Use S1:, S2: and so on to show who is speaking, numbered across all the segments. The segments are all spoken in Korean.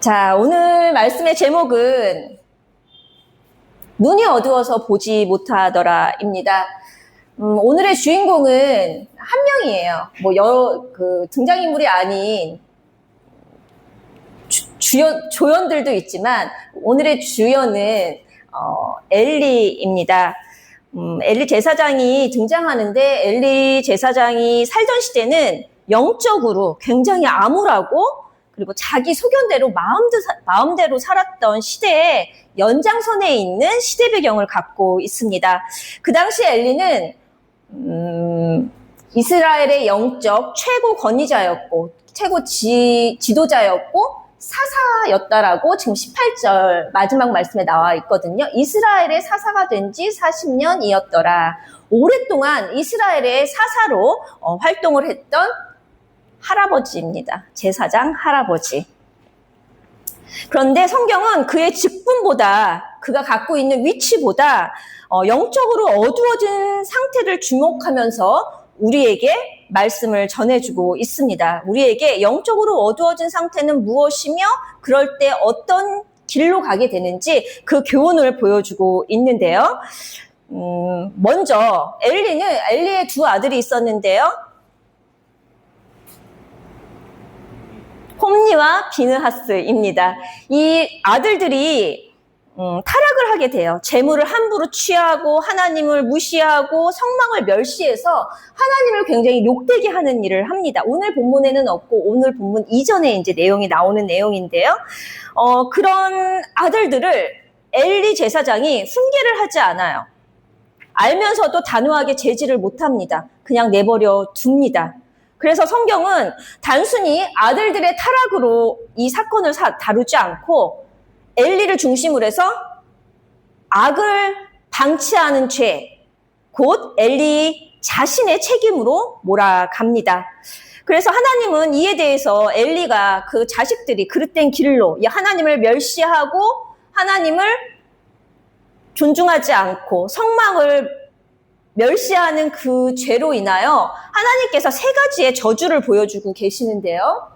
S1: 자, 오늘 말씀의 제목은 눈이 어두워서 보지 못하더라입니다. 오늘의 주인공은 한 명이에요. 등장인물이 아닌 조연들도 있지만 오늘의 주연은 엘리입니다. 엘리 제사장이 등장하는데 엘리 제사장이 살던 시대는 영적으로 굉장히 암울하고 그리고 자기 소견대로 마음대로 살았던 시대의 연장선에 있는 시대 배경을 갖고 있습니다. 그 당시 엘리는 이스라엘의 영적 최고 권위자였고 최고 지도자였고 사사였다라고 지금 18절 마지막 말씀에 나와 있거든요. 이스라엘의 사사가 된 지 40년이었더라. 오랫동안 이스라엘의 사사로 활동을 했던 할아버지입니다. 제사장 할아버지. 그런데 성경은 그의 직분보다 그가 갖고 있는 위치보다 영적으로 어두워진 상태를 주목하면서 우리에게 말씀을 전해주고 있습니다. 우리에게 영적으로 어두워진 상태는 무엇이며 그럴 때 어떤 길로 가게 되는지 그 교훈을 보여주고 있는데요. 먼저 엘리의 두 아들이 있었는데요. 홈니와 비느하스입니다. 이 아들들이 타락을 하게 돼요. 재물을 함부로 취하고 하나님을 무시하고 성망을 멸시해서 하나님을 굉장히 욕되게 하는 일을 합니다. 오늘 본문에는 없고 오늘 본문 이전에 이제 내용이 나오는 내용인데요. 그런 아들들을 엘리 제사장이 훈계를 하지 않아요. 알면서도 단호하게 제지를 못합니다. 그냥 내버려 둡니다. 그래서 성경은 단순히 아들들의 타락으로 이 사건을 다루지 않고 엘리를 중심으로 해서 악을 방치하는 죄, 곧 엘리 자신의 책임으로 몰아갑니다. 그래서 하나님은 이에 대해서 엘리가 그 자식들이 그릇된 길로 하나님을 멸시하고 하나님을 존중하지 않고 성망을 멸시하는 그 죄로 인하여 하나님께서 세 가지의 저주를 보여주고 계시는데요.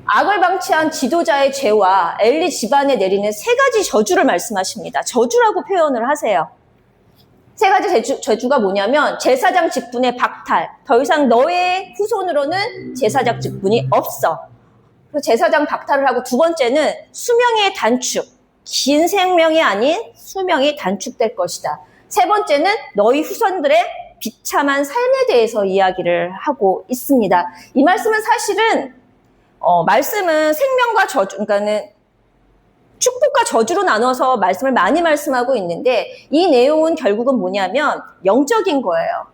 S1: 악을 방치한 지도자의 죄와 엘리 집안에 내리는 세 가지 저주를 말씀하십니다. 저주라고 표현을 하세요. 세 가지 저주가 뭐냐면 제사장 직분의 박탈. 더 이상 너의 후손으로는 제사장 직분이 없어. 그래서 제사장 박탈을 하고 두 번째는 수명의 단축. 긴 생명이 아닌 수명이 단축될 것이다. 세 번째는 너희 후손들의 비참한 삶에 대해서 이야기를 하고 있습니다. 이 말씀은 사실은 말씀은 생명과 저주, 그러니까는 축복과 저주로 나눠서 말씀을 많이 말씀하고 있는데 이 내용은 결국은 뭐냐면 영적인 거예요.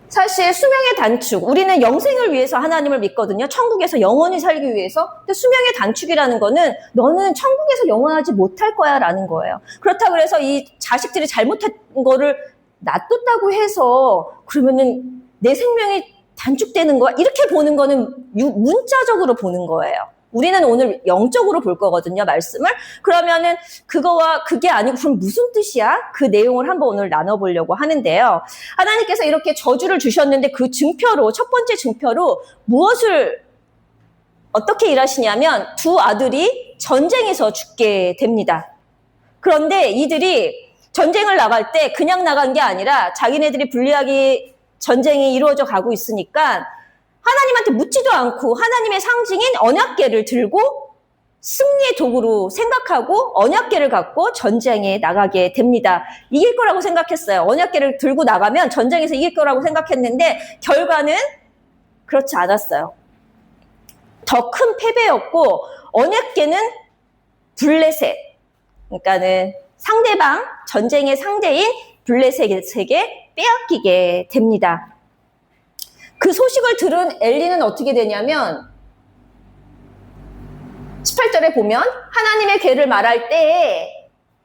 S1: 사실 수명의 단축, 우리는 영생을 위해서 하나님을 믿거든요. 천국에서 영원히 살기 위해서. 근데 수명의 단축이라는 거는 너는 천국에서 영원하지 못할 거야 라는 거예요. 그렇다고 해서 이 자식들이 잘못한 거를 놔뒀다고 해서 그러면은 내 생명이 단축되는 거야? 이렇게 보는 거는 문자적으로 보는 거예요. 우리는 오늘 영적으로 볼 거거든요, 말씀을. 그러면은 그게 아니고 그럼 무슨 뜻이야? 그 내용을 한번 오늘 나눠보려고 하는데요. 하나님께서 이렇게 저주를 주셨는데 그 증표로, 첫 번째 증표로 어떻게 일하시냐면 두 아들이 전쟁에서 죽게 됩니다. 그런데 이들이 전쟁을 나갈 때 그냥 나간 게 아니라 자기네들이 불리하게 전쟁이 이루어져 가고 있으니까 하나님한테 묻지도 않고 하나님의 상징인 언약궤를 들고 승리의 도구로 생각하고 언약궤를 갖고 전쟁에 나가게 됩니다. 이길 거라고 생각했어요. 언약궤를 들고 나가면 전쟁에서 이길 거라고 생각했는데 결과는 그렇지 않았어요. 더 큰 패배였고 언약궤는 블레셋, 그러니까는 전쟁의 상대인 블레셋에게 빼앗기게 됩니다. 그 소식을 들은 엘리는 어떻게 되냐면 18절에 보면 하나님의 궤를 말할 때에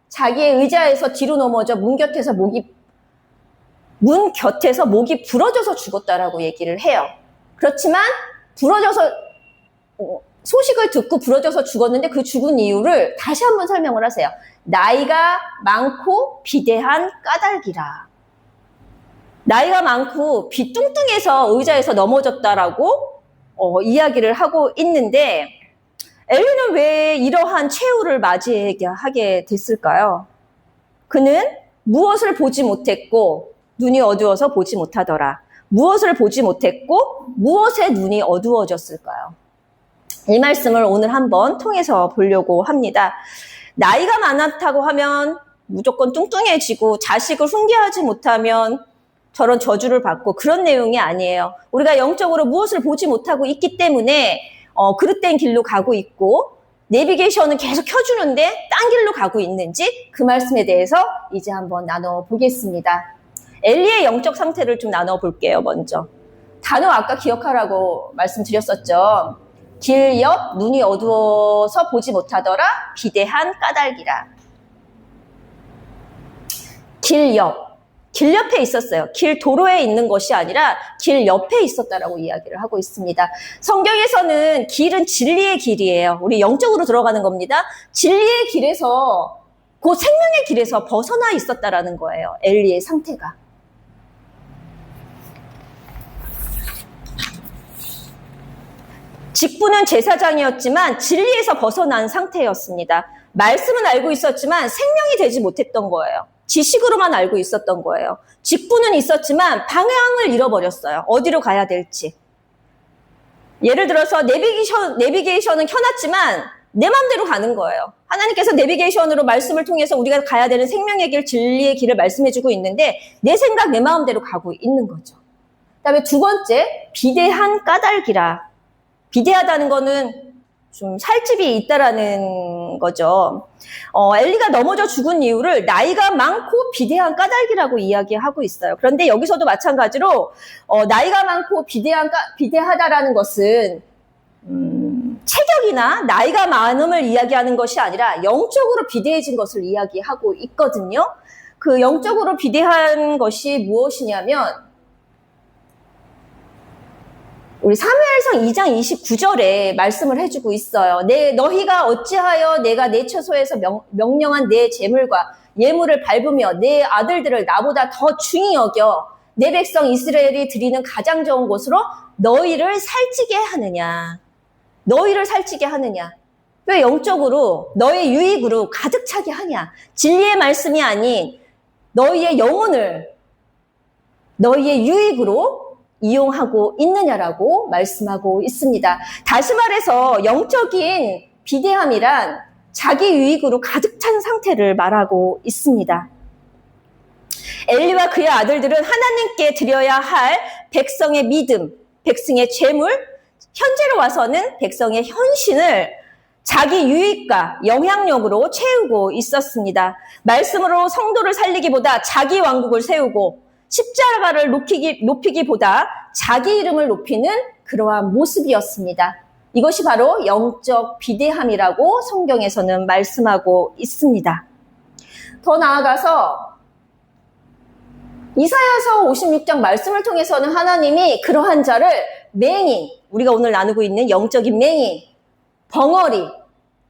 S1: 자기의 의자에서 뒤로 넘어져 문 곁에서 목이 부러져서 죽었다라고 얘기를 해요. 그렇지만 소식을 듣고 부러져서 죽었는데 그 죽은 이유를 다시 한번 설명을 하세요. 나이가 많고 비대한 까닭이라. 나이가 많고 비뚱뚱해서 의자에서 넘어졌다라고 이야기를 하고 있는데 엘리는 왜 이러한 최후를 맞이하게 됐을까요? 그는 무엇을 보지 못했고 눈이 어두워서 보지 못하더라. 무엇을 보지 못했고 무엇에 눈이 어두워졌을까요? 이 말씀을 오늘 한번 통해서 보려고 합니다. 나이가 많았다고 하면 무조건 뚱뚱해지고 자식을 훈계하지 못하면 저런 저주를 받고 그런 내용이 아니에요. 우리가 영적으로 무엇을 보지 못하고 있기 때문에 그릇된 길로 가고 있고 내비게이션은 계속 켜주는데 딴 길로 가고 있는지 그 말씀에 대해서 이제 한번 나눠보겠습니다. 엘리의 영적 상태를 좀 나눠볼게요. 먼저 단어 아까 기억하라고 말씀드렸었죠. 길 옆 눈이 어두워서 보지 못하더라. 비대한 까닭이라. 길 옆에 있었어요. 길 도로에 있는 것이 아니라 길 옆에 있었다라고 이야기를 하고 있습니다. 성경에서는 길은 진리의 길이에요. 우리 영적으로 들어가는 겁니다. 진리의 길에서, 그 생명의 길에서 벗어나 있었다라는 거예요. 엘리의 상태가. 직분은 제사장이었지만 진리에서 벗어난 상태였습니다. 말씀은 알고 있었지만 생명이 되지 못했던 거예요. 지식으로만 알고 있었던 거예요. 직분은 있었지만 방향을 잃어버렸어요. 어디로 가야 될지. 예를 들어서 내비게이션은 켜놨지만 내 마음대로 가는 거예요. 하나님께서 내비게이션으로 말씀을 통해서 우리가 가야 되는 생명의 길, 진리의 길을 말씀해주고 있는데 내 생각, 내 마음대로 가고 있는 거죠. 그다음에 두 번째, 비대한 까닭이라. 비대하다는 거는 좀 살집이 있다라는 거죠. 엘리가 넘어져 죽은 이유를 나이가 많고 비대한 까닭이라고 이야기하고 있어요. 그런데 여기서도 마찬가지로 나이가 많고 비대하다라는 것은 체격이나 나이가 많음을 이야기하는 것이 아니라 영적으로 비대해진 것을 이야기하고 있거든요. 그 영적으로 비대한 것이 무엇이냐면 우리 사무엘상 2장 29절에 말씀을 해주고 있어요. 너희가 어찌하여 내가 내 처소에서 명령한 내 재물과 예물을 밟으며 내 아들들을 나보다 더 중히 여겨 내 백성 이스라엘이 드리는 가장 좋은 곳으로 너희를 살찌게 하느냐. 너희를 살찌게 하느냐. 왜 영적으로 너의 유익으로 가득 차게 하냐. 진리의 말씀이 아닌 너희의 영혼을 너희의 유익으로 이용하고 있느냐라고 말씀하고 있습니다. 다시 말해서 영적인 비대함이란 자기 유익으로 가득 찬 상태를 말하고 있습니다. 엘리와 그의 아들들은 하나님께 드려야 할 백성의 믿음, 백성의 재물, 현재로 와서는 백성의 헌신을 자기 유익과 영향력으로 채우고 있었습니다. 말씀으로 성도를 살리기보다 자기 왕국을 세우고 십자가를 높이기보다 자기 이름을 높이는 그러한 모습이었습니다. 이것이 바로 영적 비대함이라고 성경에서는 말씀하고 있습니다. 더 나아가서 이사야서 56장 말씀을 통해서는 하나님이 그러한 자를 맹인, 우리가 오늘 나누고 있는 영적인 맹인, 벙어리,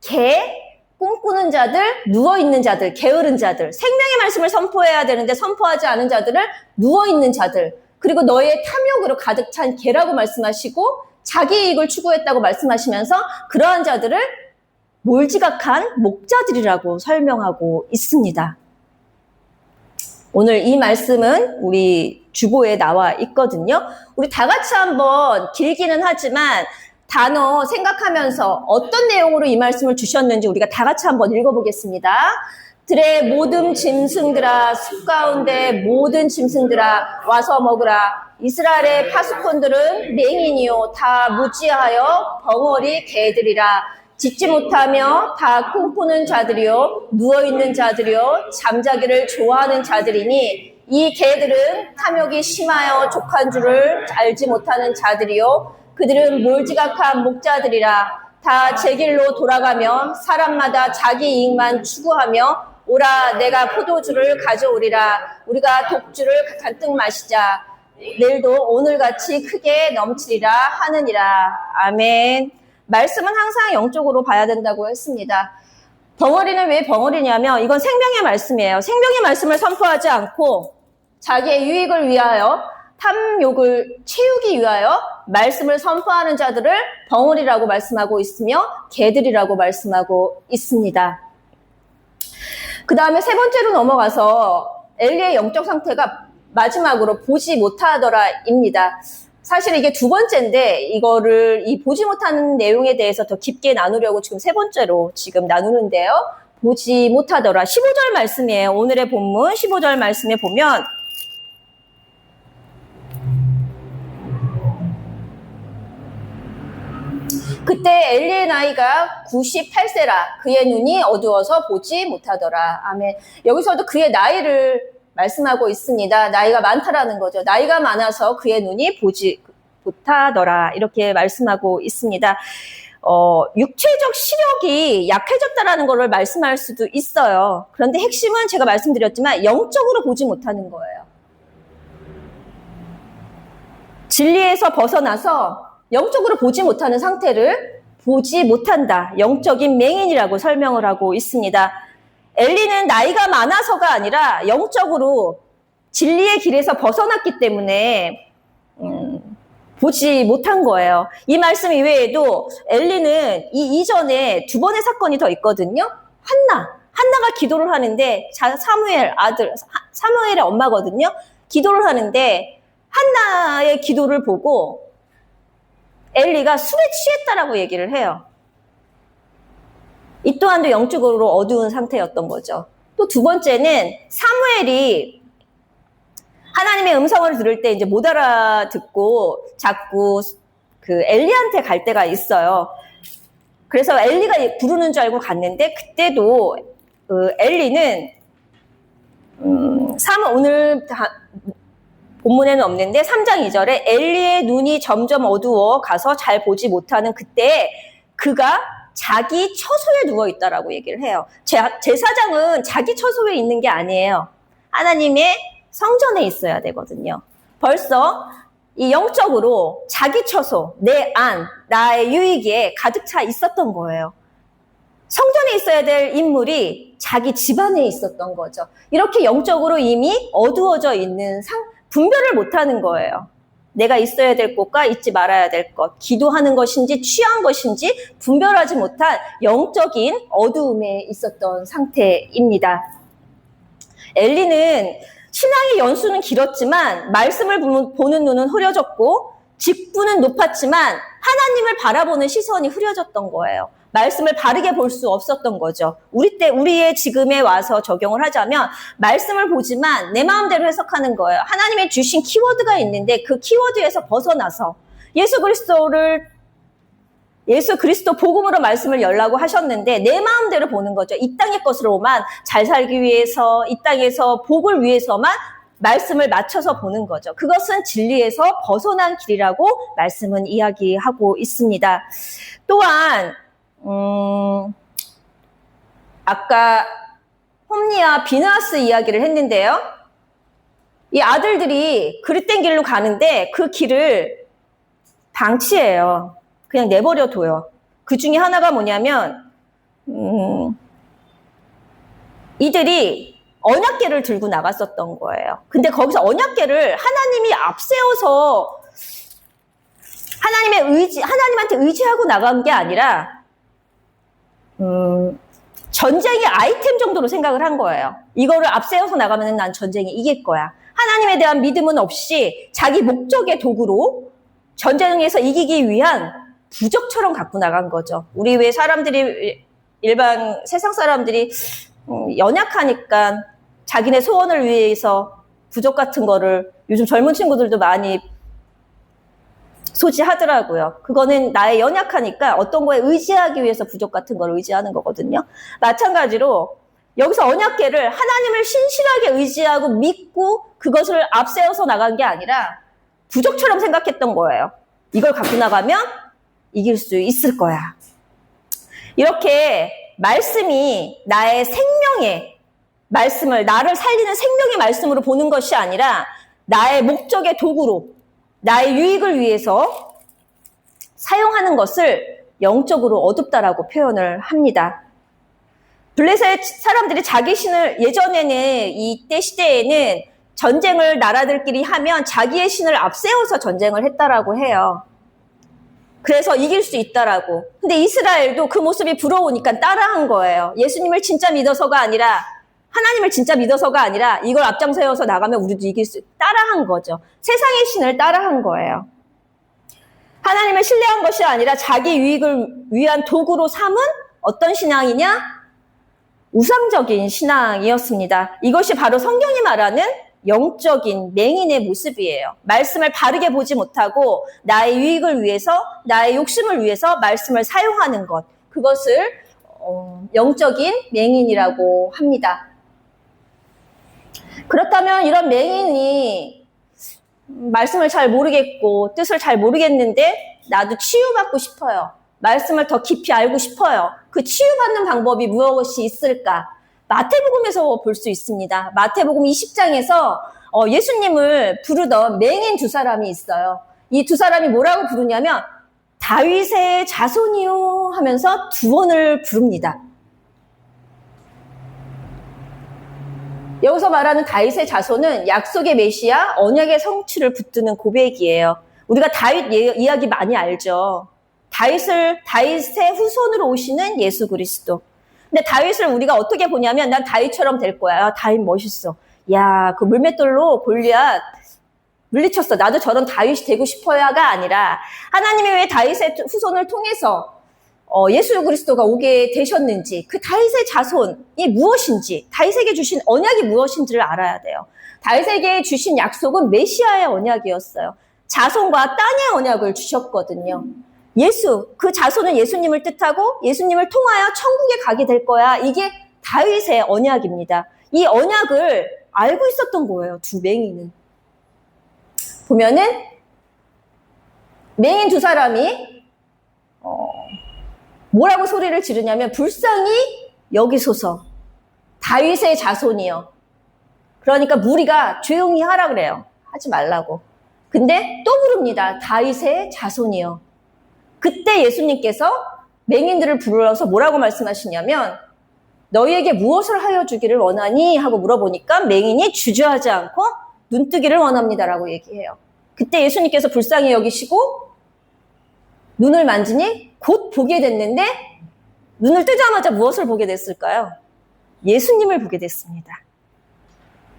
S1: 개, 꿈꾸는 자들, 누워있는 자들, 게으른 자들, 생명의 말씀을 선포해야 되는데 선포하지 않은 자들을 누워있는 자들, 그리고 너의 탐욕으로 가득 찬 개라고 말씀하시고 자기 이익을 추구했다고 말씀하시면서 그러한 자들을 몰지각한 목자들이라고 설명하고 있습니다. 오늘 이 말씀은 우리 주보에 나와 있거든요. 우리 다 같이 한번 길기는 하지만 단어 생각하면서 어떤 내용으로 이 말씀을 주셨는지 우리가 다 같이 한번 읽어보겠습니다. 들의 모든 짐승들아, 숲 가운데 모든 짐승들아 와서 먹으라. 이스라엘의 파수꾼들은 맹인이요 다 무지하여 벙어리 개들이라. 짖지 못하며 다 꿈꾸는 자들이요 누워있는 자들이요 잠자기를 좋아하는 자들이니 이 개들은 탐욕이 심하여 족한 줄을 알지 못하는 자들이요 그들은 몰지각한 목자들이라. 다 제 길로 돌아가며 사람마다 자기 이익만 추구하며 오라 내가 포도주를 가져오리라. 우리가 독주를 잔뜩 마시자. 내일도 오늘같이 크게 넘치리라 하느니라. 아멘. 말씀은 항상 영적으로 봐야 된다고 했습니다. 벙어리는 왜 벙어리냐면 이건 생명의 말씀이에요. 생명의 말씀을 선포하지 않고 자기의 유익을 위하여 탐욕을 채우기 위하여 말씀을 선포하는 자들을 벙어리라고 말씀하고 있으며 개들이라고 말씀하고 있습니다. 그 다음에 세 번째로 넘어가서 엘리의 영적 상태가 마지막으로 보지 못하더라입니다. 사실 이게 두 번째인데 이거를 이 보지 못하는 내용에 대해서 더 깊게 나누려고 지금 세 번째로 지금 나누는데요. 보지 못하더라. 15절 말씀이에요. 오늘의 본문 15절 말씀에 보면 그때 엘리의 나이가 98세라 그의 눈이 어두워서 보지 못하더라. 아멘. 여기서도 그의 나이를 말씀하고 있습니다. 나이가 많다라는 거죠. 나이가 많아서 그의 눈이 보지 못하더라. 이렇게 말씀하고 있습니다. 육체적 시력이 약해졌다라는 것을 말씀할 수도 있어요. 그런데 핵심은 제가 말씀드렸지만 영적으로 보지 못하는 거예요. 진리에서 벗어나서 영적으로 보지 못하는 상태를 보지 못한다. 영적인 맹인이라고 설명을 하고 있습니다. 엘리는 나이가 많아서가 아니라 영적으로 진리의 길에서 벗어났기 때문에 보지 못한 거예요. 이 말씀 이외에도 엘리는 이 이전에 두 번의 사건이 더 있거든요. 한나가 기도를 하는데 사무엘 아들, 사무엘의 엄마거든요. 기도를 하는데 한나의 기도를 보고 엘리가 술에 취했다라고 얘기를 해요. 이 또한도 영적으로 어두운 상태였던 거죠. 또 두 번째는 사무엘이 하나님의 음성을 들을 때 이제 못 알아듣고 자꾸 그 엘리한테 갈 때가 있어요. 그래서 엘리가 부르는 줄 알고 갔는데 그때도 엘리는 오늘 본문에는 없는데 3장 2절에 엘리의 눈이 점점 어두워 가서 잘 보지 못하는 그때 그가 자기 처소에 누워있다라고 얘기를 해요. 제사장은 자기 처소에 있는 게 아니에요. 하나님의 성전에 있어야 되거든요. 벌써 이 영적으로 자기 처소, 내 안, 나의 유익에 가득 차 있었던 거예요. 성전에 있어야 될 인물이 자기 집안에 있었던 거죠. 이렇게 영적으로 이미 어두워져 있는 분별을 못하는 거예요. 내가 있어야 될 곳과 있지 말아야 될 것, 기도하는 것인지 취한 것인지 분별하지 못한 영적인 어두움에 있었던 상태입니다. 엘리는 신앙의 연수는 길었지만 말씀을 보는 눈은 흐려졌고 직분은 높았지만 하나님을 바라보는 시선이 흐려졌던 거예요. 말씀을 바르게 볼 수 없었던 거죠. 우리의 지금에 와서 적용을 하자면 말씀을 보지만 내 마음대로 해석하는 거예요. 하나님의 주신 키워드가 있는데 그 키워드에서 벗어나서 예수 그리스도 복음으로 말씀을 열라고 하셨는데 내 마음대로 보는 거죠. 이 땅의 것으로만 잘 살기 위해서 이 땅에서 복을 위해서만 말씀을 맞춰서 보는 거죠. 그것은 진리에서 벗어난 길이라고 말씀은 이야기하고 있습니다. 또한 아까 홈니와 비느하스 이야기를 했는데요. 이 아들들이 그릇된 길로 가는데 그 길을 방치해요. 그냥 내버려 둬요. 그 중에 하나가 뭐냐면 이들이 언약궤를 들고 나갔었던 거예요. 근데 거기서 언약궤를 하나님이 앞세워서 하나님한테 의지하고 나간 게 아니라 전쟁의 아이템 정도로 생각을 한 거예요. 이거를 앞세워서 나가면 난 전쟁에 이길 거야. 하나님에 대한 믿음은 없이 자기 목적의 도구로 전쟁에서 이기기 위한 부적처럼 갖고 나간 거죠. 우리 왜 일반 세상 사람들이 연약하니까 자기네 소원을 위해서 부적 같은 거를 요즘 젊은 친구들도 많이 소지하더라고요. 그거는 나의 연약하니까 어떤 거에 의지하기 위해서 부적 같은 걸 의지하는 거거든요. 마찬가지로 여기서 언약궤를 하나님을 신실하게 의지하고 믿고 그것을 앞세워서 나간 게 아니라 부적처럼 생각했던 거예요. 이걸 갖고 나가면 이길 수 있을 거야. 이렇게 말씀이 나의 생명의 말씀을, 나를 살리는 생명의 말씀으로 보는 것이 아니라 나의 목적의 도구로 나의 유익을 위해서 사용하는 것을 영적으로 어둡다라고 표현을 합니다. 블레셋 사람들이 자기 신을 예전에는 이때 시대에는 전쟁을 나라들끼리 하면 자기의 신을 앞세워서 전쟁을 했다라고 해요. 그래서 이길 수 있다라고. 근데 이스라엘도 그 모습이 부러우니까 따라한 거예요. 예수님을 진짜 믿어서가 아니라, 하나님을 진짜 믿어서가 아니라 이걸 앞장서서 나가면 우리도 이길 수, 따라한 거죠. 세상의 신을 따라한 거예요. 하나님을 신뢰한 것이 아니라 자기 유익을 위한 도구로 삼은 어떤 신앙이냐? 우상적인 신앙이었습니다. 이것이 바로 성경이 말하는 영적인 맹인의 모습이에요. 말씀을 바르게 보지 못하고 나의 유익을 위해서, 나의 욕심을 위해서 말씀을 사용하는 것. 그것을 영적인 맹인이라고 합니다. 그렇다면 이런 맹인이 말씀을 잘 모르겠고 뜻을 잘 모르겠는데 나도 치유받고 싶어요. 말씀을 더 깊이 알고 싶어요. 그 치유받는 방법이 무엇이 있을까? 마태복음에서 볼 수 있습니다. 마태복음 20장에서 예수님을 부르던 맹인 두 사람이 있어요. 이 두 사람이 뭐라고 부르냐면 다윗의 자손이요 하면서 두 번을 부릅니다. 여기서 말하는 다윗의 자손은 약속의 메시아, 언약의 성취를 붙드는 고백이에요. 우리가 다윗 이야기 많이 알죠. 다윗의 후손으로 오시는 예수 그리스도. 근데 다윗을 우리가 어떻게 보냐면 난 다윗처럼 될 거야. 다윗 멋있어. 야, 그 물맷돌로 골리앗 물리쳤어. 나도 저런 다윗이 되고 싶어야가 아니라 하나님이 왜 다윗의 후손을 통해서 예수 그리스도가 오게 되셨는지, 그 다윗의 자손이 무엇인지, 다윗에게 주신 언약이 무엇인지를 알아야 돼요. 다윗에게 주신 약속은 메시아의 언약이었어요. 자손과 땅의 언약을 주셨거든요. 그 자손은 예수님을 뜻하고 예수님을 통하여 천국에 가게 될 거야. 이게 다윗의 언약입니다. 이 언약을 알고 있었던 거예요, 두 맹인은. 보면은 맹인 두 사람이 뭐라고 소리를 지르냐면 불쌍히 여기소서 다윗의 자손이요. 그러니까 무리가 조용히 하라 그래요. 하지 말라고. 근데 또 부릅니다. 다윗의 자손이요. 그때 예수님께서 맹인들을 불러서 뭐라고 말씀하시냐면 너희에게 무엇을 하여 주기를 원하니? 하고 물어보니까 맹인이 주저하지 않고 눈뜨기를 원합니다라고 얘기해요. 그때 예수님께서 불쌍히 여기시고 눈을 만지니 곧 보게 됐는데 눈을 뜨자마자 무엇을 보게 됐을까요? 예수님을 보게 됐습니다.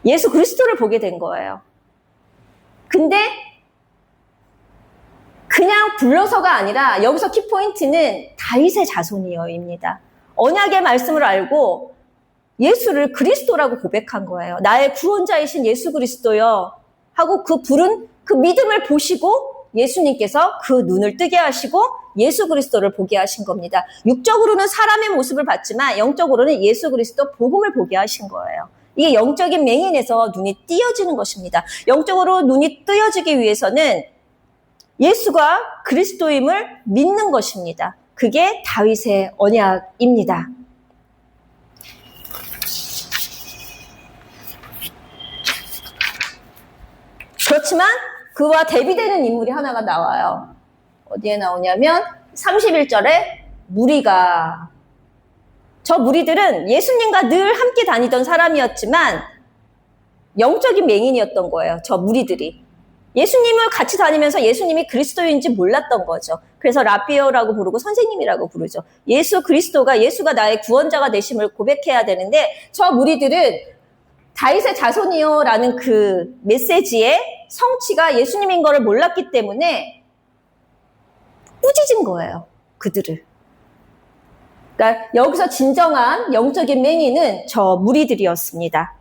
S1: 예수 그리스도를 보게 된 거예요. 근데 그냥 불러서가 아니라 여기서 키포인트는 다윗의 자손이여입니다. 언약의 말씀을 알고 예수를 그리스도라고 고백한 거예요. 나의 구원자이신 예수 그리스도요 하고 그 부른 그 믿음을 보시고 예수님께서 그 눈을 뜨게 하시고 예수 그리스도를 보게 하신 겁니다. 육적으로는 사람의 모습을 봤지만 영적으로는 예수 그리스도 복음을 보게 하신 거예요. 이게 영적인 맹인에서 눈이 띄어지는 것입니다. 영적으로 눈이 뜨여지기 위해서는 예수가 그리스도임을 믿는 것입니다. 그게 다윗의 언약입니다. 그렇지만 그와 대비되는 인물이 하나가 나와요. 어디에 나오냐면 31절에 무리가, 저 무리들은 예수님과 늘 함께 다니던 사람이었지만 영적인 맹인이었던 거예요. 저 무리들이. 예수님을 같이 다니면서 예수님이 그리스도인지 몰랐던 거죠. 그래서 라비오라고 부르고 선생님이라고 부르죠. 예수가 나의 구원자가 되심을 고백해야 되는데 저 무리들은 다윗의 자손이요 라는 그 메시지의 성취가 예수님인 거를 몰랐기 때문에 꾸짖은 거예요. 그들을. 그러니까 여기서 진정한 영적인 맹인은 저 무리들이었습니다.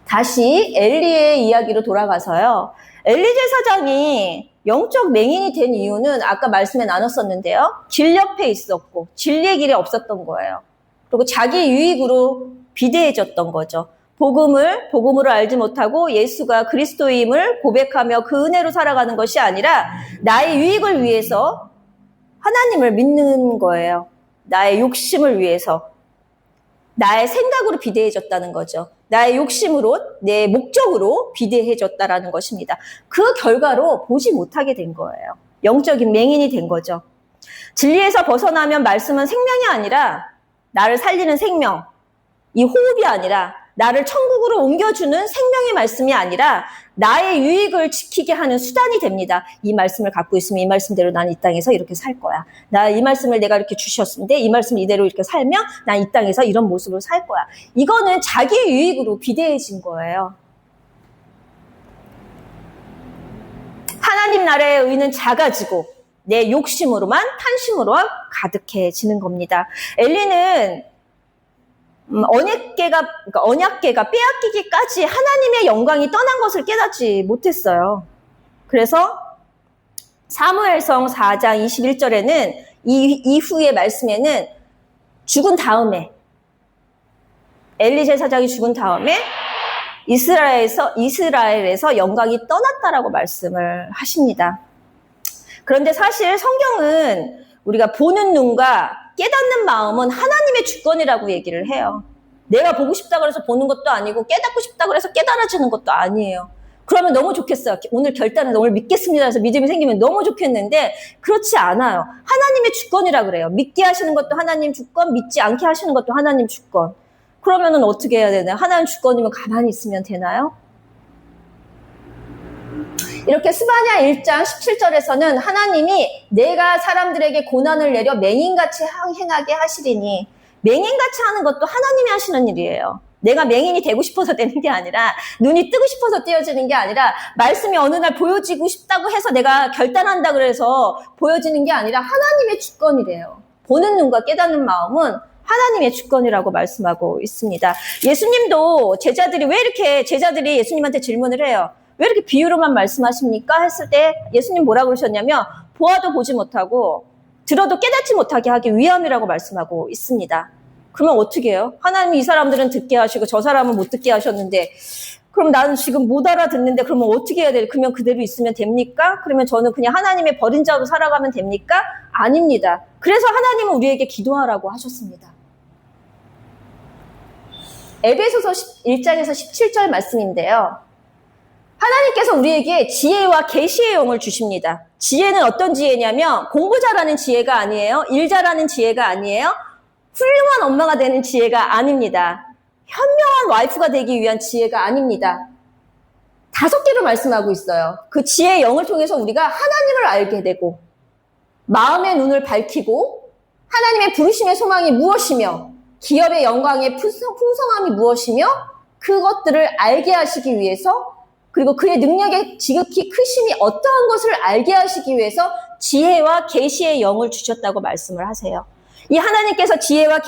S1: 다시 엘리의 이야기로 돌아가서요. 엘리 제사장이 영적 맹인이 된 이유는 아까 말씀에 나눴었는데요. 길 옆에 있었고 진리의 길에 없었던 거예요. 그리고 자기 유익으로 비대해졌던 거죠. 복음으로 알지 못하고 예수가 그리스도임을 고백하며 그 은혜로 살아가는 것이 아니라 나의 유익을 위해서 하나님을 믿는 거예요. 나의 욕심을 위해서. 나의 생각으로 비대해졌다는 거죠. 나의 욕심으로, 내 목적으로 비대해졌다라는 것입니다. 그 결과로 보지 못하게 된 거예요. 영적인 맹인이 된 거죠. 진리에서 벗어나면 말씀은 생명이 아니라 나를 살리는 생명, 이 호흡이 아니라 나를 천국으로 옮겨주는 생명의 말씀이 아니라 나의 유익을 지키게 하는 수단이 됩니다. 이 말씀을 갖고 있으면 이 말씀대로 난 이 땅에서 이렇게 살 거야. 나 이 말씀을 내가 이렇게 주셨는데 이 말씀 이대로 이렇게 살면 난 이 땅에서 이런 모습으로 살 거야. 이거는 자기 유익으로 비대해진 거예요. 하나님 나라의 의는 작아지고 내 욕심으로만 탐심으로 가득해지는 겁니다. 엘리는 언약궤가 빼앗기기까지 하나님의 영광이 떠난 것을 깨닫지 못했어요. 그래서 사무엘상 4장 21절에는 이후의 말씀에는 죽은 다음에 엘리 제사장이 죽은 다음에 이스라엘에서 영광이 떠났다라고 말씀을 하십니다. 그런데 사실 성경은 우리가 보는 눈과 깨닫는 마음은 하나님의 주권이라고 얘기를 해요. 내가 보고 싶다고 해서 보는 것도 아니고 깨닫고 싶다고 해서 깨달아지는 것도 아니에요. 그러면 너무 좋겠어요. 오늘 결단은 오늘 믿겠습니다 해서 믿음이 생기면 너무 좋겠는데 그렇지 않아요. 하나님의 주권이라 그래요. 믿게 하시는 것도 하나님 주권, 믿지 않게 하시는 것도 하나님 주권. 그러면은 어떻게 해야 되나요? 하나님 주권이면 가만히 있으면 되나요? 이렇게 스바냐 1장 17절에서는 하나님이 내가 사람들에게 고난을 내려 맹인같이 행하게 하시리니, 맹인같이 하는 것도 하나님이 하시는 일이에요. 내가 맹인이 되고 싶어서 되는 게 아니라, 눈이 뜨고 싶어서 띄어지는 게 아니라, 말씀이 어느 날 보여지고 싶다고 해서 내가 결단한다 그래서 보여지는 게 아니라 하나님의 주권이래요. 보는 눈과 깨닫는 마음은 하나님의 주권이라고 말씀하고 있습니다. 예수님도 제자들이 예수님한테 질문을 해요. 왜 이렇게 비유로만 말씀하십니까? 했을 때 예수님 뭐라고 그러셨냐면 보아도 보지 못하고 들어도 깨닫지 못하게 하기 위함이라고 말씀하고 있습니다. 그러면 어떻게 해요? 하나님이 이 사람들은 듣게 하시고 저 사람은 못 듣게 하셨는데 그럼 나는 지금 못 알아듣는데 그러면 어떻게 해야 돼요? 그러면 그대로 있으면 됩니까? 그러면 저는 그냥 하나님의 버린 자로 살아가면 됩니까? 아닙니다. 그래서 하나님은 우리에게 기도하라고 하셨습니다. 에베소서 1장에서 17절 말씀인데요. 하나님께서 우리에게 지혜와 계시의 영을 주십니다. 지혜는 어떤 지혜냐면 공부 잘하는 지혜가 아니에요. 일 잘하는 지혜가 아니에요. 훌륭한 엄마가 되는 지혜가 아닙니다. 현명한 와이프가 되기 위한 지혜가 아닙니다. 5개로 말씀하고 있어요. 그 지혜의 영을 통해서 우리가 하나님을 알게 되고 마음의 눈을 밝히고 하나님의 부르심의 소망이 무엇이며 기업의 영광의 풍성함이 무엇이며 그것들을 알게 하시기 위해서 그리고 그의 능력의 지극히 크심이 어떠한 것을 알게 하시기 위해서 지혜와 계시의 영을 주셨다고 말씀을 하세요. 이 하나님께서 지혜와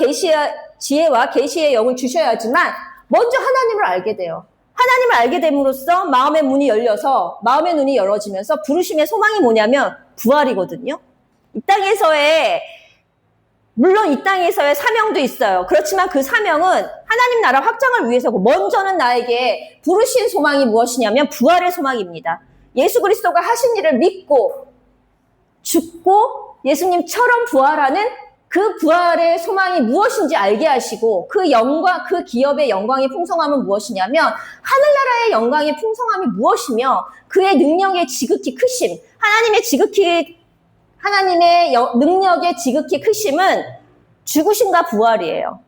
S1: 계시의 영을 주셔야지만 먼저 하나님을 알게 돼요. 하나님을 알게 됨으로써 마음의 문이 열려서 마음의 눈이 열어지면서 부르심의 소망이 뭐냐면 부활이거든요. 물론 이 땅에서의 사명도 있어요. 그렇지만 그 사명은 하나님 나라 확장을 위해서고 먼저는 나에게 부르신 소망이 무엇이냐면 부활의 소망입니다. 예수 그리스도가 하신 일을 믿고 죽고 예수님처럼 부활하는 그 부활의 소망이 무엇인지 알게 하시고 그 영광, 그 기업의 영광의 풍성함은 무엇이냐면 하늘나라의 영광의 풍성함이 무엇이며 그의 능력의 지극히 크심, 하나님의 능력의 지극히 크심은 죽으심과 부활이에요.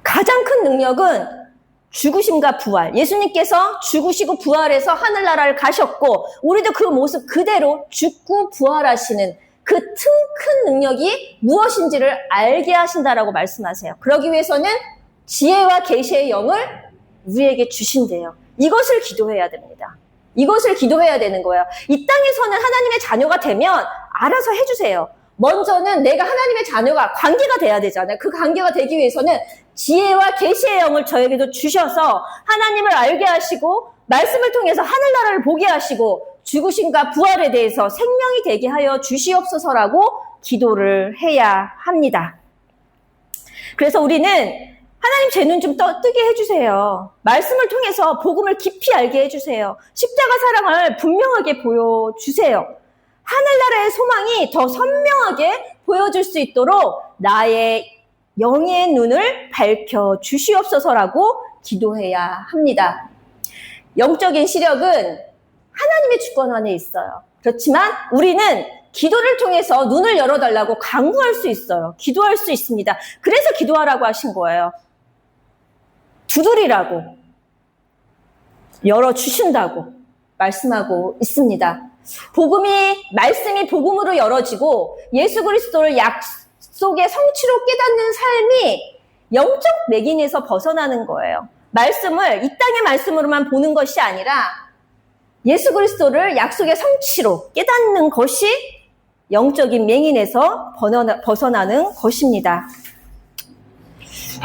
S1: 가장 큰 능력은 죽으심과 부활. 예수님께서 죽으시고 부활해서 하늘나라를 가셨고 우리도 그 모습 그대로 죽고 부활하시는 그 큰 능력이 무엇인지를 알게 하신다라고 말씀하세요. 그러기 위해서는 지혜와 계시의 영을 우리에게 주신대요. 이것을 기도해야 됩니다. 이것을 기도해야 되는 거예요. 이 땅에서는 하나님의 자녀가 되면 알아서 해주세요. 먼저는 내가 하나님의 자녀가 관계가 돼야 되잖아요. 그 관계가 되기 위해서는 지혜와 계시의 영을 저에게도 주셔서 하나님을 알게 하시고 말씀을 통해서 하늘나라를 보게 하시고 죽으심과 부활에 대해서 생명이 되게 하여 주시옵소서라고 기도를 해야 합니다. 그래서 우리는 하나님 제 눈 좀 뜨게 해주세요. 말씀을 통해서 복음을 깊이 알게 해주세요. 십자가 사랑을 분명하게 보여주세요. 하늘나라의 소망이 더 선명하게 보여줄 수 있도록 나의 영의 눈을 밝혀주시옵소서라고 기도해야 합니다. 영적인 시력은 하나님의 주권 안에 있어요. 그렇지만 우리는 기도를 통해서 눈을 열어달라고 강구할 수 있어요. 기도할 수 있습니다. 그래서 기도하라고 하신 거예요. 두드리라고 열어주신다고 말씀하고 있습니다. 말씀이 복음으로 열어지고 예수 그리스도를 약속의 성취로 깨닫는 삶이 영적 맥인에서 벗어나는 거예요. 말씀을 이 땅의 말씀으로만 보는 것이 아니라 예수 그리스도를 약속의 성취로 깨닫는 것이 영적인 맹인에서 벗어나는 것입니다.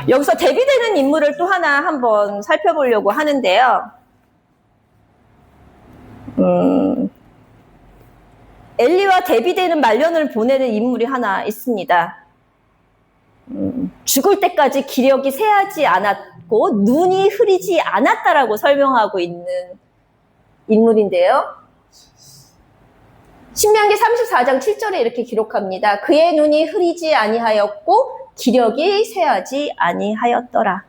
S1: 여기서 대비되는 인물을 또 하나 한번 살펴보려고 하는데요. 엘리와 대비되는 말년을 보내는 인물이 하나 있습니다. 죽을 때까지 기력이 쇠하지 않았고 눈이 흐리지 않았다라고 설명하고 있는 인물인데요. 신명기 34장 7절에 이렇게 기록합니다. 그의 눈이 흐리지 아니하였고 기력이 쇠하지 아니하였더라.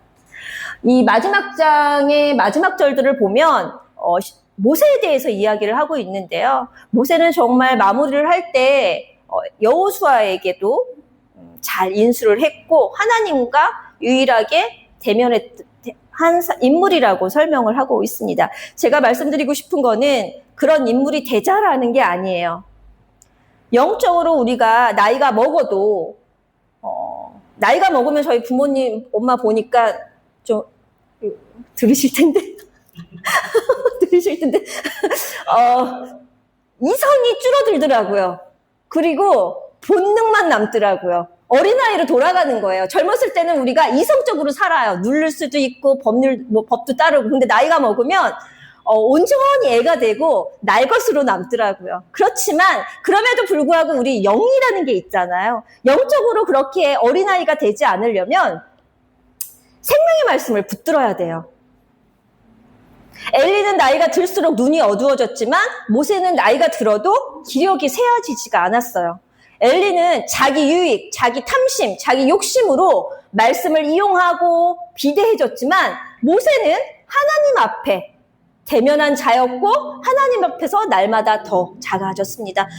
S1: 이 마지막 장의 마지막 절들을 보면 모세에 대해서 이야기를 하고 있는데요. 모세는 정말 마무리를 할 때 여호수아에게도 잘 인수를 했고 하나님과 유일하게 대면한 인물이라고 설명을 하고 있습니다. 제가 말씀드리고 싶은 거는 그런 인물이 되자라는 게 아니에요. 영적으로 우리가 나이가 먹어도 나이가 먹으면 저희 부모님, 엄마 보니까 좀 들으실 텐데 이성이 줄어들더라고요. 그리고 본능만 남더라고요. 어린아이로 돌아가는 거예요. 젊었을 때는 우리가 이성적으로 살아요. 누를 수도 있고 법도 따르고. 근데 나이가 먹으면 온전히 애가 되고 날 것으로 남더라고요. 그렇지만 그럼에도 불구하고 우리 영이라는 게 있잖아요. 영적으로 그렇게 어린아이가 되지 않으려면 생명의 말씀을 붙들어야 돼요. 엘리는 나이가 들수록 눈이 어두워졌지만 모세는 나이가 들어도 기력이 쇠해지지가 않았어요. 엘리는 자기 유익, 자기 탐심, 자기 욕심으로 말씀을 이용하고 비대해졌지만 모세는 하나님 앞에 대면한 자였고 하나님 앞에서 날마다 더 작아졌습니다.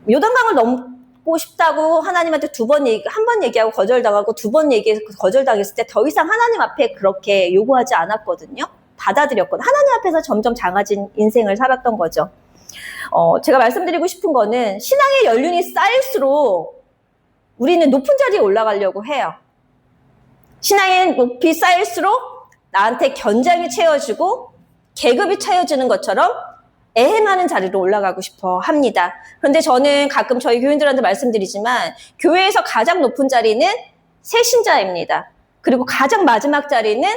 S1: 요단강을 넘고 싶다고 하나님한테 한 번 얘기하고 거절당하고 두 번 얘기해서 거절당했을 때 더 이상 하나님 앞에 그렇게 요구하지 않았거든요. 받아들였거든요. 하나님 앞에서 점점 작아진 인생을 살았던 거죠. 제가 말씀드리고 싶은 거는 신앙의 연륜이 쌓일수록 우리는 높은 자리에 올라가려고 해요. 신앙의 높이 쌓일수록 나한테 견장이 채워지고 계급이 차여지는 것처럼 애행하는 자리로 올라가고 싶어 합니다. 그런데 저는 가끔 저희 교인들한테 말씀드리지만 교회에서 가장 높은 자리는 새신자입니다. 그리고 가장 마지막 자리는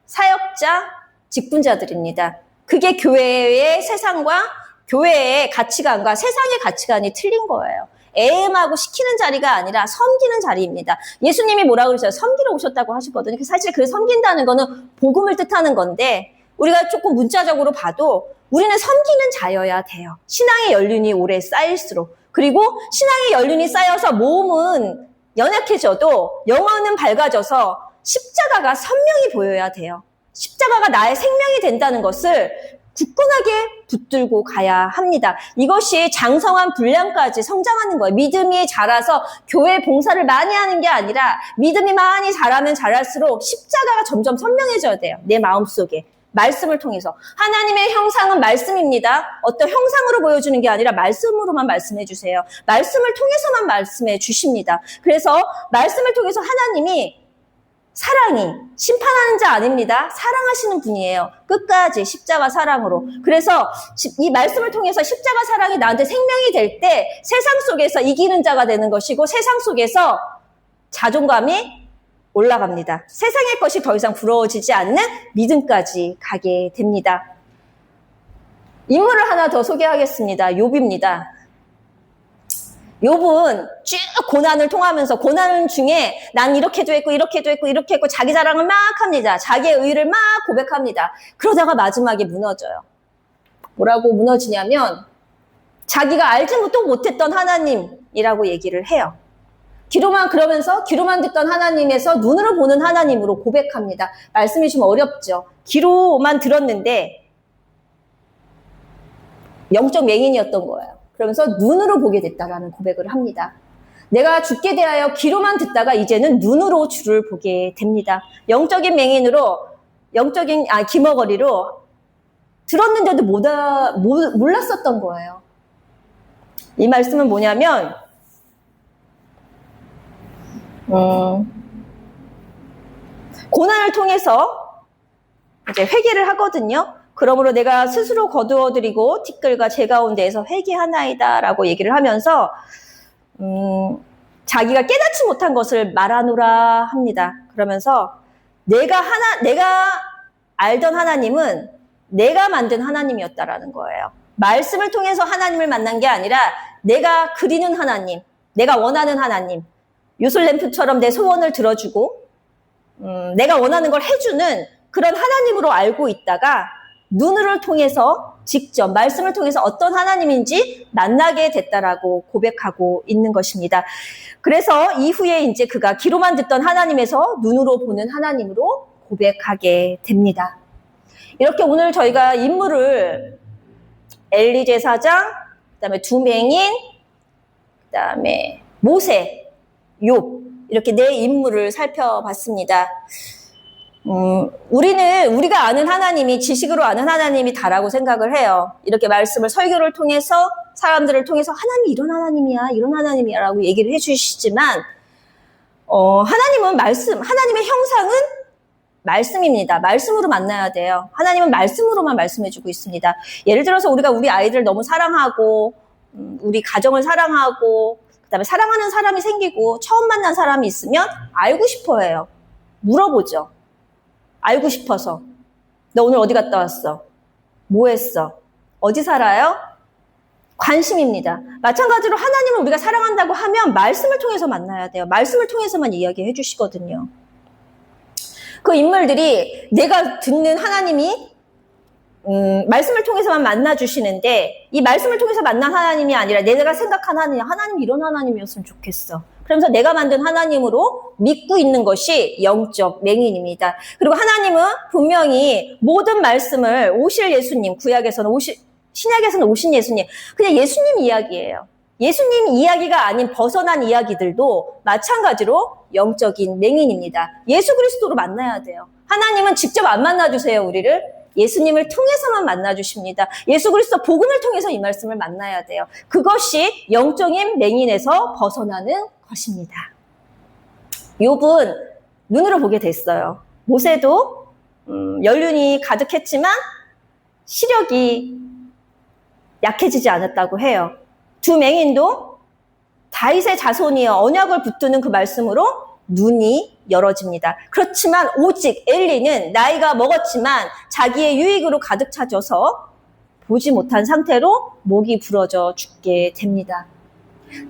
S1: 사역자, 직분자들입니다. 그게 교회의 세상과 교회의 가치관과 세상의 가치관이 틀린 거예요. 애음하고 시키는 자리가 아니라 섬기는 자리입니다. 예수님이 뭐라고 그러세요? 섬기러 오셨다고 하시거든요. 사실 그 섬긴다는 거는 복음을 뜻하는 건데 우리가 조금 문자적으로 봐도 우리는 섬기는 자여야 돼요. 신앙의 연륜이 오래 쌓일수록. 그리고 신앙의 연륜이 쌓여서 몸은 연약해져도 영혼은 밝아져서 십자가가 선명히 보여야 돼요. 십자가가 나의 생명이 된다는 것을 굳건하게 붙들고 가야 합니다. 이것이 장성한 분량까지 성장하는 거예요. 믿음이 자라서 교회 봉사를 많이 하는 게 아니라 믿음이 많이 자라면 자랄수록 십자가가 점점 선명해져야 돼요. 내 마음속에. 말씀을 통해서. 하나님의 형상은 말씀입니다. 어떤 형상으로 보여주는 게 아니라 말씀으로만 말씀해 주세요. 말씀을 통해서만 말씀해 주십니다. 그래서 말씀을 통해서 하나님이 사랑이 심판하는 자 아닙니다. 사랑하시는 분이에요. 끝까지 십자가 사랑으로. 그래서 이 말씀을 통해서 십자가 사랑이 나한테 생명이 될 때 세상 속에서 이기는 자가 되는 것이고 세상 속에서 자존감이 올라갑니다. 세상의 것이 더 이상 부러워지지 않는 믿음까지 가게 됩니다. 인물을 하나 더 소개하겠습니다. 욥입니다. 욥은 쭉 고난을 통하면서 고난 중에 난 이렇게도 했고 이렇게도 했고 이렇게 했고 자기 자랑을 막 합니다. 자기의 의의를 막 고백합니다. 그러다가 마지막에 무너져요. 뭐라고 무너지냐면 자기가 알지 못했던 하나님이라고 얘기를 해요. 그러면서 귀로만 듣던 하나님에서 눈으로 보는 하나님으로 고백합니다. 말씀이 좀 어렵죠. 귀로만 들었는데 영적 맹인이었던 거예요. 그러면서 눈으로 보게 됐다라는 고백을 합니다. 내가 주께 대하여 귀로만 듣다가 이제는 눈으로 주를 보게 됩니다. 영적인 맹인으로, 귀머거리로 들었는데도 몰랐었던 거예요. 이 말씀은 뭐냐면, 고난을 통해서 이제 회개를 하거든요. 그러므로 내가 스스로 거두어드리고 티끌과 제 가운데에서 회개하나이다 라고 얘기를 하면서 자기가 깨닫지 못한 것을 말하노라 합니다. 그러면서 내가 알던 하나님은 내가 만든 하나님이었다라는 거예요. 말씀을 통해서 하나님을 만난 게 아니라 내가 그리는 하나님, 내가 원하는 하나님, 요술램프처럼 내 소원을 들어주고 내가 원하는 걸 해주는 그런 하나님으로 알고 있다가 눈을 통해서 직접 말씀을 통해서 어떤 하나님인지 만나게 됐다라고 고백하고 있는 것입니다. 그래서 이후에 이제 그가 귀로만 듣던 하나님에서 눈으로 보는 하나님으로 고백하게 됩니다. 이렇게 오늘 저희가 인물을 엘리 제사장, 그다음에 두 맹인, 그다음에 모세, 욥 이렇게 네 인물을 살펴봤습니다. 우리가 아는 하나님이 지식으로 아는 하나님이 다라고 생각을 해요. 이렇게 말씀을 설교를 통해서 사람들을 통해서 하나님이 이런 하나님이야, 이런 하나님이야 라고 얘기를 해주시지만 하나님은 하나님의 형상은 말씀입니다. 말씀으로 만나야 돼요. 하나님은 말씀으로만 말씀해주고 있습니다. 예를 들어서 우리가 우리 아이들을 너무 사랑하고 우리 가정을 사랑하고 그다음에 사랑하는 사람이 생기고 처음 만난 사람이 있으면 알고 싶어 해요. 물어보죠. 알고 싶어서. 너 오늘 어디 갔다 왔어? 뭐 했어? 어디 살아요? 관심입니다. 마찬가지로 하나님을 우리가 사랑한다고 하면 말씀을 통해서 만나야 돼요. 말씀을 통해서만 이야기해 주시거든요. 그 인물들이 내가 듣는 하나님이 말씀을 통해서만 만나주시는데 이 말씀을 통해서 만난 하나님이 아니라 내가 생각한 하나님 이런 하나님이었으면 좋겠어. 그러면서 내가 만든 하나님으로 믿고 있는 것이 영적 맹인입니다. 그리고 하나님은 분명히 모든 말씀을 오실 예수님, 신약에서는 오신 예수님, 그냥 예수님 이야기예요. 예수님 이야기가 아닌 벗어난 이야기들도 마찬가지로 영적인 맹인입니다. 예수 그리스도로 만나야 돼요. 하나님은 직접 안 만나주세요, 우리를. 예수님을 통해서만 만나주십니다. 예수 그리스도 복음을 통해서 이 말씀을 만나야 돼요. 그것이 영적인 맹인에서 벗어나는 것입니다. 욥은 눈으로 보게 됐어요. 모세도 연륜이 가득했지만 시력이 약해지지 않았다고 해요. 두 맹인도 다윗의 자손이여 언약을 붙드는 그 말씀으로 눈이 열어집니다. 그렇지만 오직 엘리는 나이가 먹었지만 자기의 유익으로 가득 차져서 보지 못한 상태로 목이 부러져 죽게 됩니다.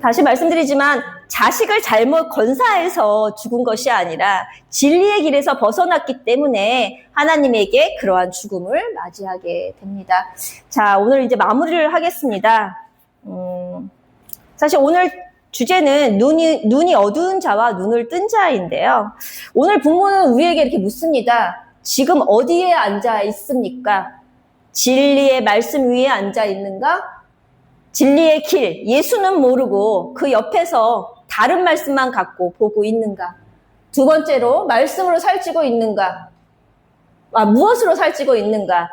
S1: 다시 말씀드리지만 자식을 잘못 건사해서 죽은 것이 아니라 진리의 길에서 벗어났기 때문에 하나님에게 그러한 죽음을 맞이하게 됩니다. 자, 오늘 이제 마무리를 하겠습니다. 사실 오늘 주제는 눈이 어두운 자와 눈을 뜬 자인데요. 오늘 본문은 우리에게 이렇게 묻습니다. 지금 어디에 앉아 있습니까? 진리의 말씀 위에 앉아 있는가? 진리의 길, 예수는 모르고 그 옆에서 다른 말씀만 갖고 보고 있는가? 두 번째로 말씀으로 살찌고 있는가? 무엇으로 살찌고 있는가?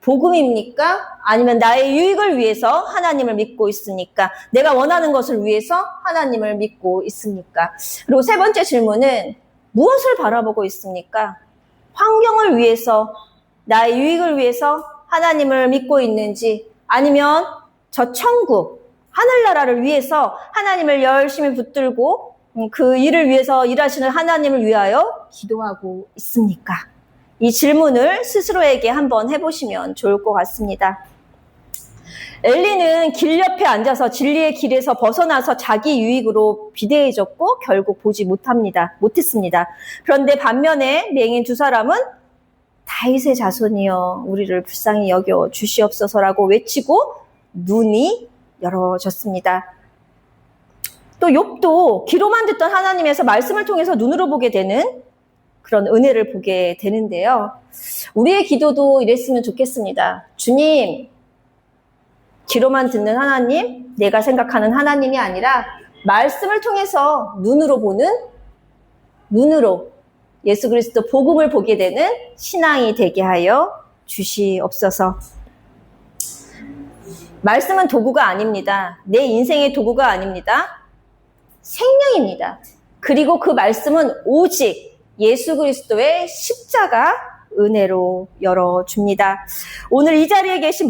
S1: 복음입니까? 아니면 나의 유익을 위해서 하나님을 믿고 있습니까? 내가 원하는 것을 위해서 하나님을 믿고 있습니까? 그리고 세 번째 질문은 무엇을 바라보고 있습니까? 환경을 위해서, 나의 유익을 위해서 하나님을 믿고 있는지, 아니면 저 천국, 하늘나라를 위해서 하나님을 열심히 붙들고 그 일을 위해서 일하시는 하나님을 위하여 기도하고 있습니까? 이 질문을 스스로에게 한번 해보시면 좋을 것 같습니다. 엘리는 길 옆에 앉아서 진리의 길에서 벗어나서 자기 유익으로 비대해졌고 결국 보지 못했습니다. 그런데 반면에 맹인 두 사람은 다윗의 자손이여 우리를 불쌍히 여겨 주시옵소서라고 외치고 눈이 열어졌습니다. 또 욥도 귀로만 듣던 하나님에서 말씀을 통해서 눈으로 보게 되는 그런 은혜를 보게 되는데요. 우리의 기도도 이랬으면 좋겠습니다. 주님, 귀로만 듣는 하나님, 내가 생각하는 하나님이 아니라 말씀을 통해서 눈으로 예수 그리스도 복음을 보게 되는 신앙이 되게 하여 주시옵소서. 말씀은 도구가 아닙니다. 내 인생의 도구가 아닙니다. 생명입니다. 그리고 그 말씀은 오직 예수 그리스도의 십자가 은혜로 열어줍니다. 오늘 이 자리에 계신